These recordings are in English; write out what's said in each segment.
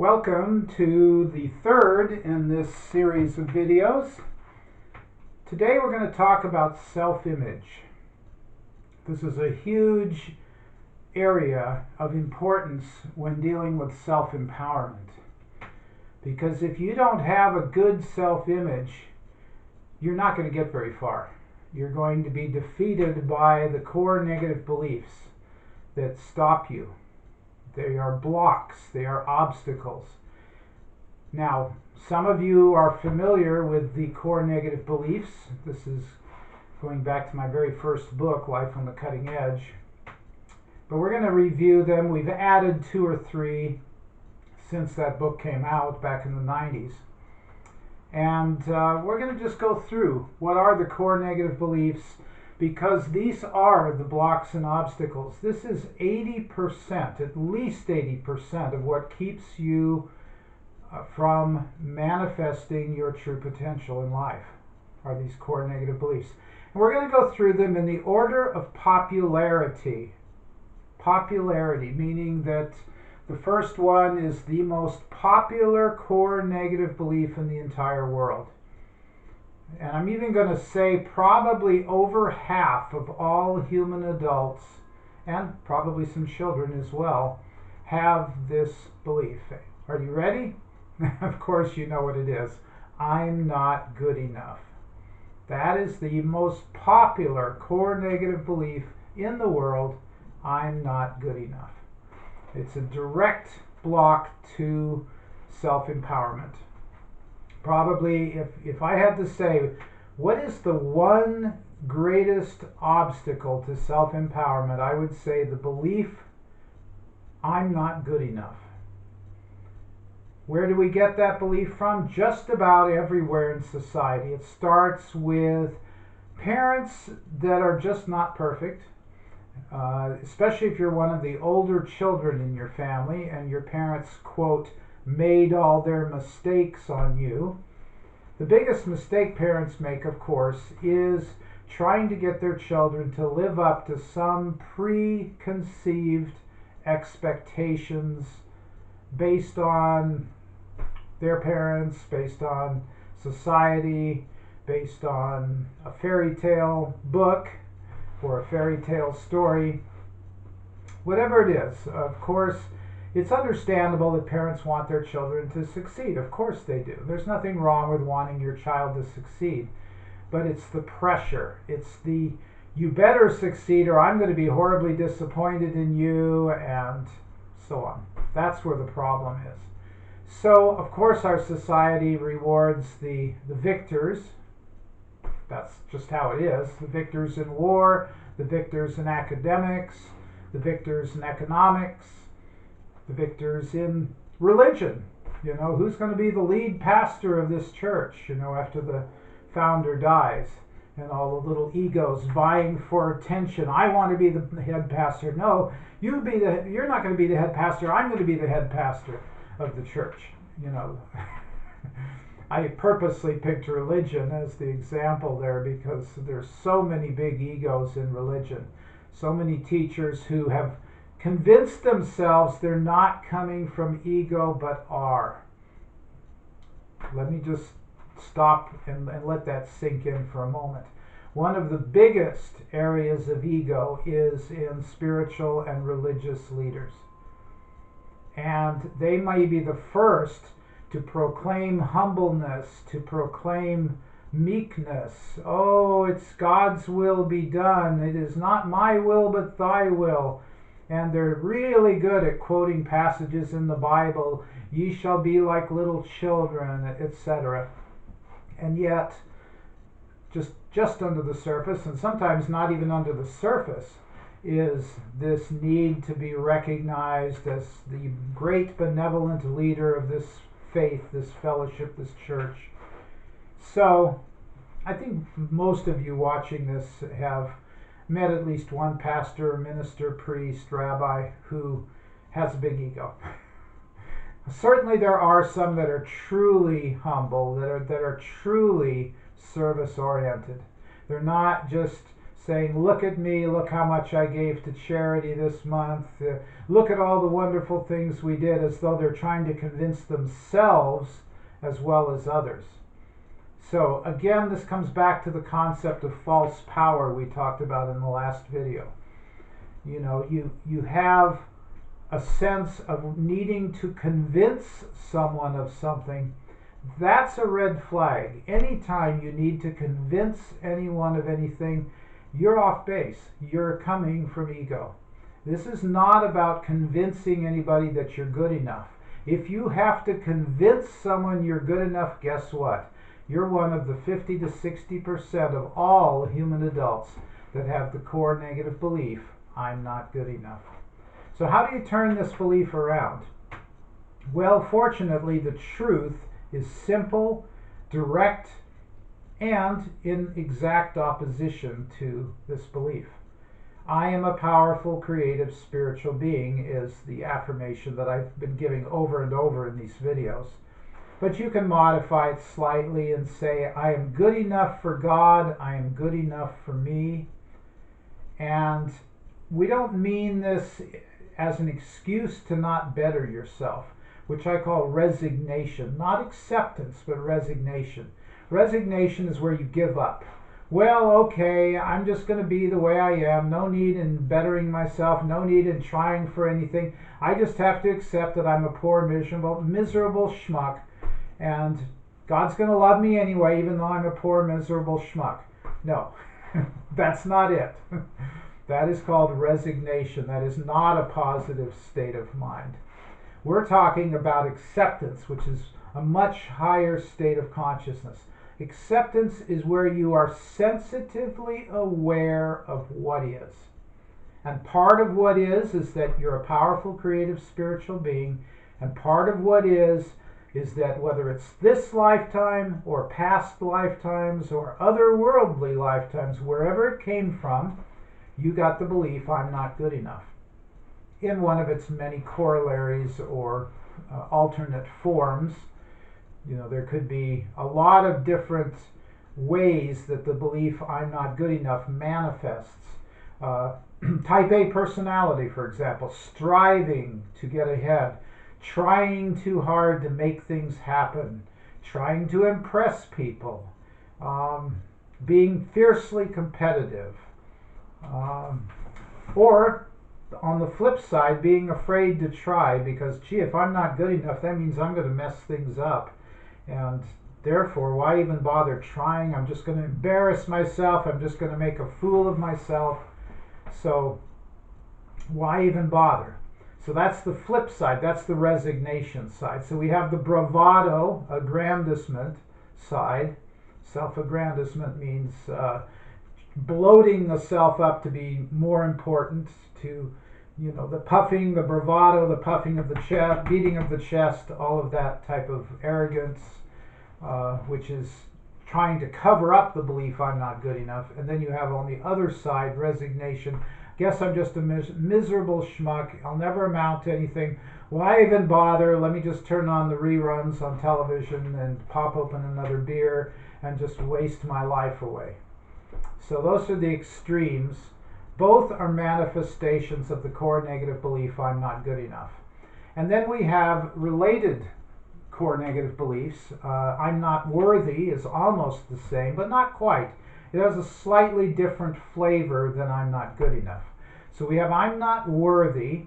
Welcome to the third in this series of videos. Today we're going to talk about self-image. This is a huge area of importance when dealing with self-empowerment. Because if you don't have a good self-image, you're not going to get very far. You're going to be defeated by the core negative beliefs that stop you. They are blocks, they are obstacles. Now, some of you are familiar with the core negative beliefs. This is going back to my very first book, Life on the Cutting Edge. But we're going to review them. We've added 2 or 3 since that book came out back in the 90s. And we're going to just go through what are the core negative beliefs, because these are the blocks and obstacles. This is 80%, at least 80% of what keeps you from manifesting your true potential in life, are these core negative beliefs. And we're going to go through them in the order of popularity. Popularity, meaning that the first one is the most popular core negative belief in the entire world. And I'm even going to say probably over half of all human adults, and probably some children as well, have this belief. Are you ready? Of course you know what it is. I'm not good enough. That is the most popular core negative belief in the world. I'm not good enough. It's a direct block to self-empowerment. Probably, if I had to say, what is the one greatest obstacle to self-empowerment, I would say the belief, I'm not good enough. Where do we get that belief from? Just about everywhere in society. It starts with parents that are just not perfect, especially if you're one of the older children in your family and your parents, quote, made all their mistakes on you. The biggest mistake parents make, of course, is trying to get their children to live up to some preconceived expectations based on their parents, based on society, based on a fairy tale book or a fairy tale story. Whatever it is, of course, it's understandable that parents want their children to succeed. Of course they do. There's nothing wrong with wanting your child to succeed. But it's the pressure. It's the, you better succeed or I'm going to be horribly disappointed in you, and so on. That's where the problem is. So, of course, our society rewards the victors. That's just how it is. The victors in war, the victors in academics, the victors in economics, the victors in religion. You know, who's going to be the lead pastor of this church, you know, after the founder dies, and all the little egos vying for attention. I want to be the head pastor. No, you're not going to be the head pastor. I'm going to be the head pastor of the church. You know, I purposely picked religion as the example there because there's so many big egos in religion. So many teachers who have convinced themselves they're not coming from ego but are. Let me just stop and let that sink in for a moment. One of the biggest areas of ego is in spiritual and religious leaders. And they may be the first to proclaim humbleness, to proclaim meekness. Oh, it's God's will be done. It is not my will but thy will. And they're really good at quoting passages in the Bible. Ye shall be like little children, etc. And yet, just under the surface, and sometimes not even under the surface, is this need to be recognized as the great benevolent leader of this faith, this fellowship, this church. So, I think most of you watching this have met at least one pastor, minister, priest, rabbi who has a big ego. Certainly there are some that are truly humble, that are truly service-oriented. They're not just saying, look at me, look how much I gave to charity this month, look at all the wonderful things we did, as though they're trying to convince themselves as well as others. So again, this comes back to the concept of false power we talked about in the last video. You know, you have a sense of needing to convince someone of something. That's a red flag. Anytime you need to convince anyone of anything, you're off base. You're coming from ego. This is not about convincing anybody that you're good enough. If you have to convince someone you're good enough, guess what? You're one of the 50 to 60% of all human adults that have the core negative belief, I'm not good enough. So how do you turn this belief around? Well, fortunately, the truth is simple, direct, and in exact opposition to this belief. I am a powerful, creative, spiritual being is the affirmation that I've been giving over and over in these videos. But you can modify it slightly and say, I am good enough for God, I am good enough for me. And we don't mean this as an excuse to not better yourself, which I call resignation. Not acceptance, but resignation. Resignation is where you give up. Well, okay, I'm just going to be the way I am. No need in bettering myself. No need in trying for anything. I just have to accept that I'm a poor, miserable schmuck. And God's going to love me anyway, even though I'm a poor, miserable schmuck. No, that's not it. That is called resignation. That is not a positive state of mind. We're talking about acceptance, which is a much higher state of consciousness. Acceptance is where you are sensitively aware of what is. And part of what is that you're a powerful, creative, spiritual being. And part of what is that whether it's this lifetime or past lifetimes or otherworldly lifetimes, wherever it came from, you got the belief, I'm not good enough, in one of its many corollaries or alternate forms. You know, there could be a lot of different ways that the belief, I'm not good enough, manifests. Type A personality, for example, striving to get ahead, trying too hard to make things happen, trying to impress people, being fiercely competitive, or on the flip side, being afraid to try because, gee, if I'm not good enough, that means I'm going to mess things up. And therefore, why even bother trying? I'm just going to embarrass myself. I'm just going to make a fool of myself. So why even bother? So that's the flip side. That's the resignation side. So we have the bravado, aggrandizement side. Self-aggrandizement means bloating the self up to be more important, to, you know, the puffing, the bravado, the puffing of the chest, beating of the chest, all of that type of arrogance, which is trying to cover up the belief I'm not good enough. And then you have on the other side, resignation. Guess I'm just a miserable schmuck. I'll never amount to anything. Why even bother? Let me just turn on the reruns on television and pop open another beer and just waste my life away. So those are the extremes. Both are manifestations of the core negative belief, I'm not good enough. And then we have related core negative beliefs. I'm not worthy is almost the same, but not quite. It has a slightly different flavor than I'm not good enough. So we have I'm not worthy,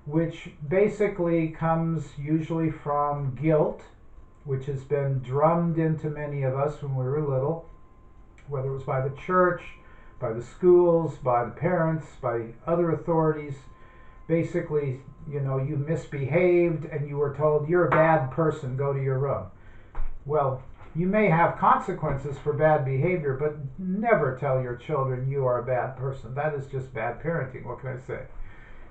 which basically comes usually from guilt, which has been drummed into many of us when we were little, whether it was by the church, by the schools, by the parents, by other authorities. Basically, you know, you misbehaved and you were told, you're a bad person, go to your room. Well, you may have consequences for bad behavior, but never tell your children you are a bad person. That is just bad parenting. What can I say?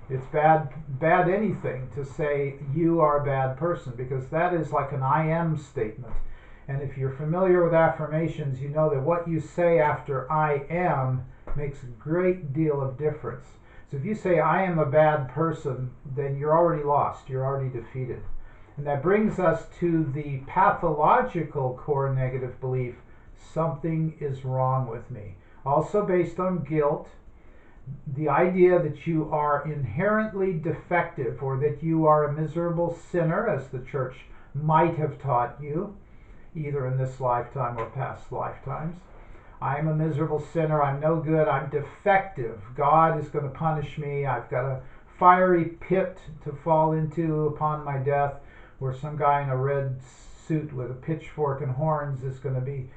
It's bad anything to say you are a bad person, because that is like an I am statement. And if you're familiar with affirmations, you know that what you say after I am makes a great deal of difference. So if you say I am a bad person, then you're already lost. You're already defeated. And that brings us to the pathological core negative belief, something is wrong with me. also based on guilt. The idea that you are inherently defective or that you are a miserable sinner, as the church might have taught you, either in this lifetime or past lifetimes. I am a miserable sinner, I'm no good, I'm defective. God is going to punish me. I've got a fiery pit to fall into upon my death, where some guy in a red suit with a pitchfork and horns is going to be,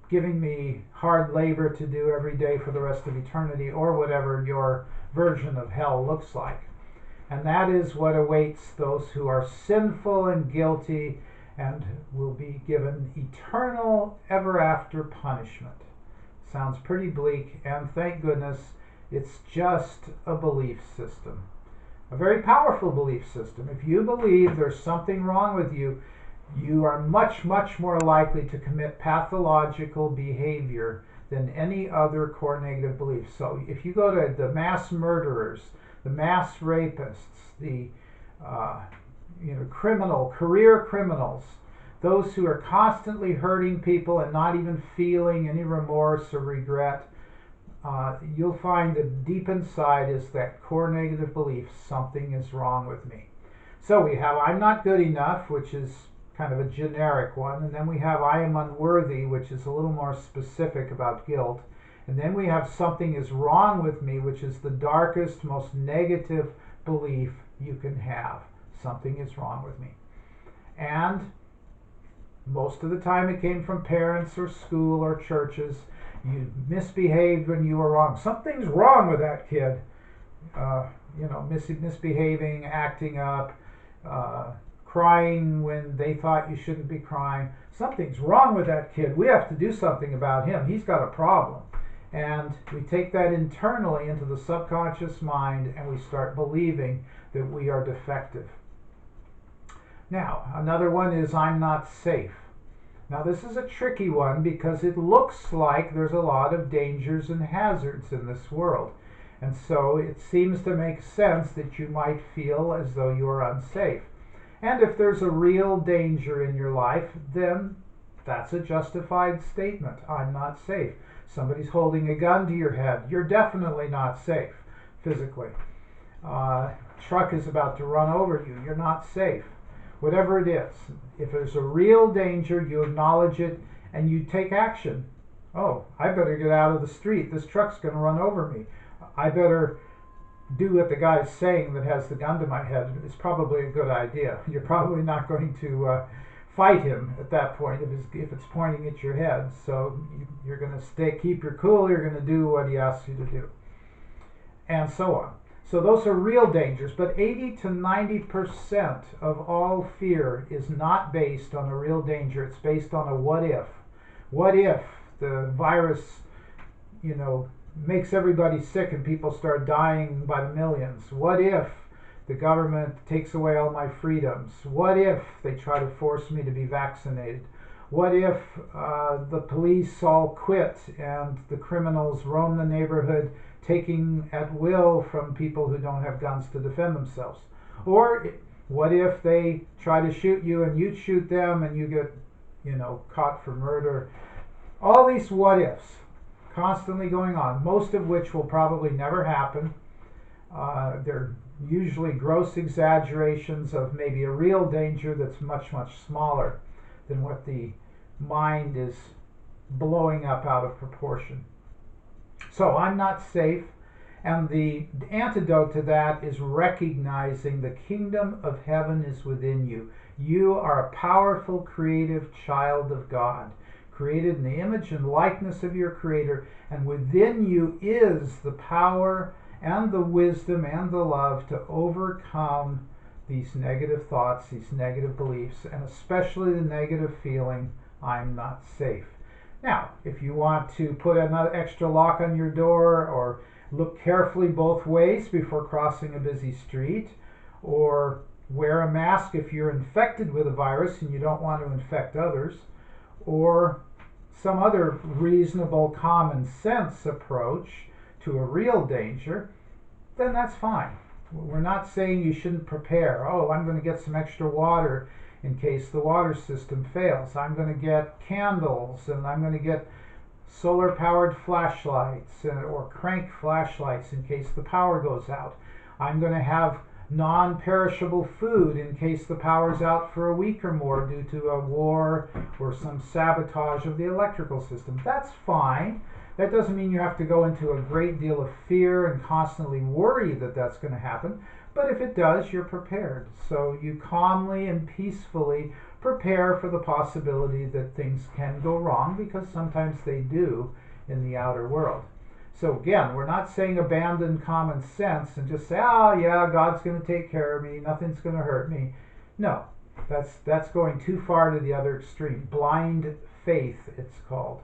giving me hard labor to do every day for the rest of eternity, or whatever your version of hell looks like. And that is what awaits those who are sinful and guilty and will be given eternal, ever after punishment. Sounds pretty bleak, and thank goodness it's just a belief system. A very powerful belief system. If you believe there's something wrong with you, you are much, much more likely to commit pathological behavior than any other core negative belief. So if you go to the mass murderers, the mass rapists, the career criminals, those who are constantly hurting people and not even feeling any remorse or regret, you'll find that deep inside is that core negative belief, something is wrong with me. So we have I'm not good enough, which is kind of a generic one, and then we have I am unworthy, which is a little more specific about guilt, and then we have something is wrong with me, which is the darkest, most negative belief you can have. Something is wrong with me. And most of the time it came from parents or school or churches. You misbehaved when you were wrong. Something's wrong with that kid. Misbehaving, acting up, crying when they thought you shouldn't be crying. Something's wrong with that kid. We have to do something about him. He's got a problem. And we take that internally into the subconscious mind, and we start believing that we are defective. Now, another one is I'm not safe. Now, this is a tricky one because it looks like there's a lot of dangers and hazards in this world. And so it seems to make sense that you might feel as though you are unsafe. And if there's a real danger in your life, then that's a justified statement. I'm not safe. Somebody's holding a gun to your head. You're definitely not safe physically. Truck is about to run over you. You're not safe. Whatever it is, if there's a real danger, you acknowledge it and you take action. Oh, I better get out of the street. This truck's going to run over me. I better do what the guy's saying that has the gun to my head. It's probably a good idea. You're probably not going to fight him at that point if it's pointing at your head. So you're going to keep your cool. You're going to do what he asks you to do, and so on. So those are real dangers, but 80 to 90% of all fear is not based on a real danger. It's based on a what if. What if the virus, makes everybody sick and people start dying by the millions? What if the government takes away all my freedoms? What if they try to force me to be vaccinated? What if the police all quit and the criminals roam the neighborhood taking at will from people who don't have guns to defend themselves? Or what if they try to shoot you and you shoot them and you get, caught for murder? All these what ifs constantly going on, most of which will probably never happen. They're usually gross exaggerations of maybe a real danger that's much, much smaller than what the mind is blowing up out of proportion. So I'm not safe, and the antidote to that is recognizing the kingdom of heaven is within you. You are a powerful, creative child of God, created in the image and likeness of your Creator, and within you is the power and the wisdom and the love to overcome these negative thoughts, these negative beliefs, and especially the negative feeling, I'm not safe. Now, if you want to put another extra lock on your door, or look carefully both ways before crossing a busy street, or wear a mask if you're infected with a virus and you don't want to infect others, or some other reasonable common sense approach to a real danger, then that's fine. We're not saying you shouldn't prepare. Oh, I'm going to get some extra water in case the water system fails. I'm going to get candles, and I'm going to get solar-powered flashlights or crank flashlights in case the power goes out. I'm going to have non-perishable food in case the power's out for a week or more due to a war or some sabotage of the electrical system. That's fine. That doesn't mean you have to go into a great deal of fear and constantly worry that that's going to happen. But if it does, you're prepared. So you calmly and peacefully prepare for the possibility that things can go wrong, because sometimes they do in the outer world. So again, we're not saying abandon common sense and just say, oh yeah, God's going to take care of me, nothing's going to hurt me. No, that's going too far to the other extreme. Blind faith, it's called.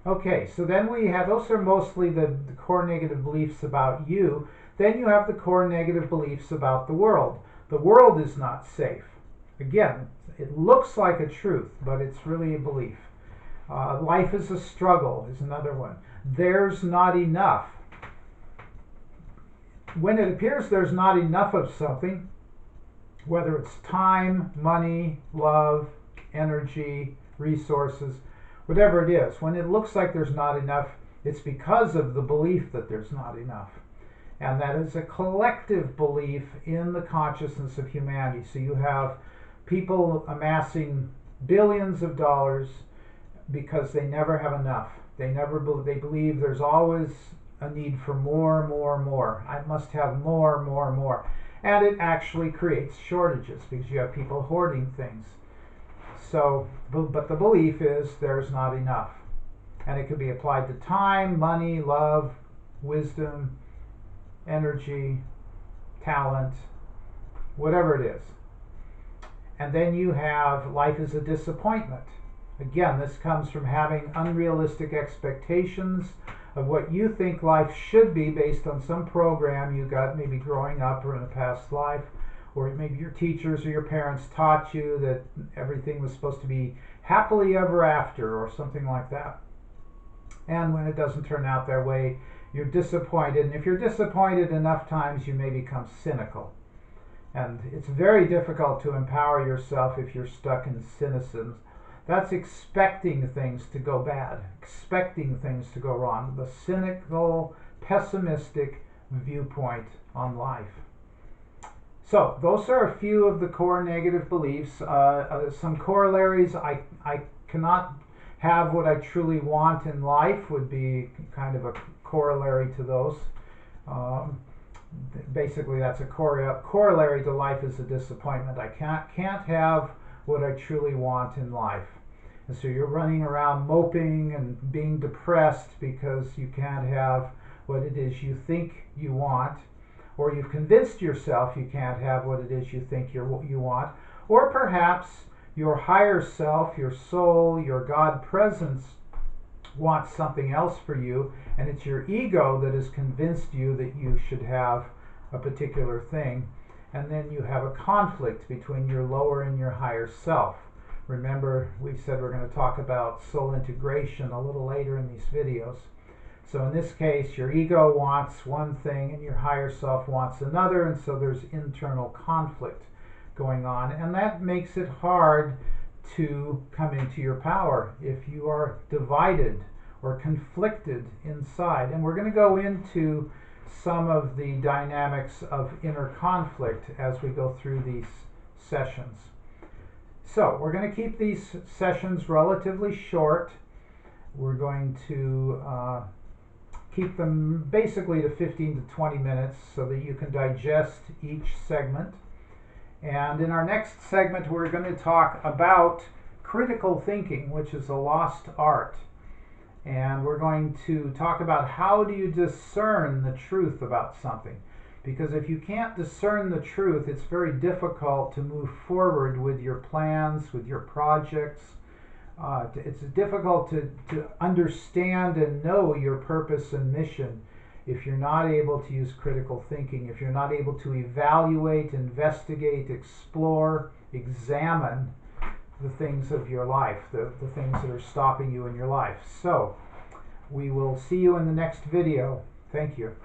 Okay, so then we have, those are mostly the core negative beliefs about you. Then you have the core negative beliefs about the world. The world is not safe. Again, it looks like a truth, but it's really a belief. Life is a struggle is another one. There's not enough. When it appears there's not enough of something, whether it's time, money, love, energy, resources, whatever it is, when it looks like there's not enough, it's because of the belief that there's not enough. And that is a collective belief in the consciousness of humanity. So you have people amassing billions of dollars because they never have enough. They believe there's always a need for more, more, more. I must have more, more, more. And it actually creates shortages because you have people hoarding things. So, but the belief is there's not enough. And it can be applied to time, money, love, wisdom, energy, talent, whatever it is. And then you have life is a disappointment. Again, this comes from having unrealistic expectations of what you think life should be based on some program you got maybe growing up or in a past life, or maybe your teachers or your parents taught you that everything was supposed to be happily ever after or something like that. And when it doesn't turn out that way, you're disappointed. And if you're disappointed enough times, you may become cynical. And it's very difficult to empower yourself if you're stuck in cynicism. That's expecting things to go bad, expecting things to go wrong. The cynical, pessimistic viewpoint on life. So those are a few of the core negative beliefs. Some corollaries: I cannot have what I truly want in life would be kind of a corollary to those. Basically, that's a corollary to life is a disappointment. I can't have what I truly want in life. And so you're running around moping and being depressed because you can't have what it is you think you want, or you've convinced yourself you can't have what it is you think you want, or perhaps your higher self, your soul, your God presence wants something else for you, and it's your ego that has convinced you that you should have a particular thing, and then you have a conflict between your lower and your higher self. Remember, we said we're going to talk about soul integration a little later in these videos. So in this case, your ego wants one thing and your higher self wants another, and so there's internal conflict going on, and that makes it hard to come into your power if you are divided or conflicted inside. And we're going to go into some of the dynamics of inner conflict as we go through these sessions. So we're going to keep these sessions relatively short. We're going to keep them basically to 15 to 20 minutes so that you can digest each segment. And in our next segment, we're going to talk about critical thinking, which is a lost art. And we're going to talk about how do you discern the truth about something. Because if you can't discern the truth, it's very difficult to move forward with your plans, with your projects. It's difficult to understand and know your purpose and mission if you're not able to use critical thinking, if you're not able to evaluate, investigate, explore, examine the things of your life, the things that are stopping you in your life. So, we will see you in the next video. Thank you.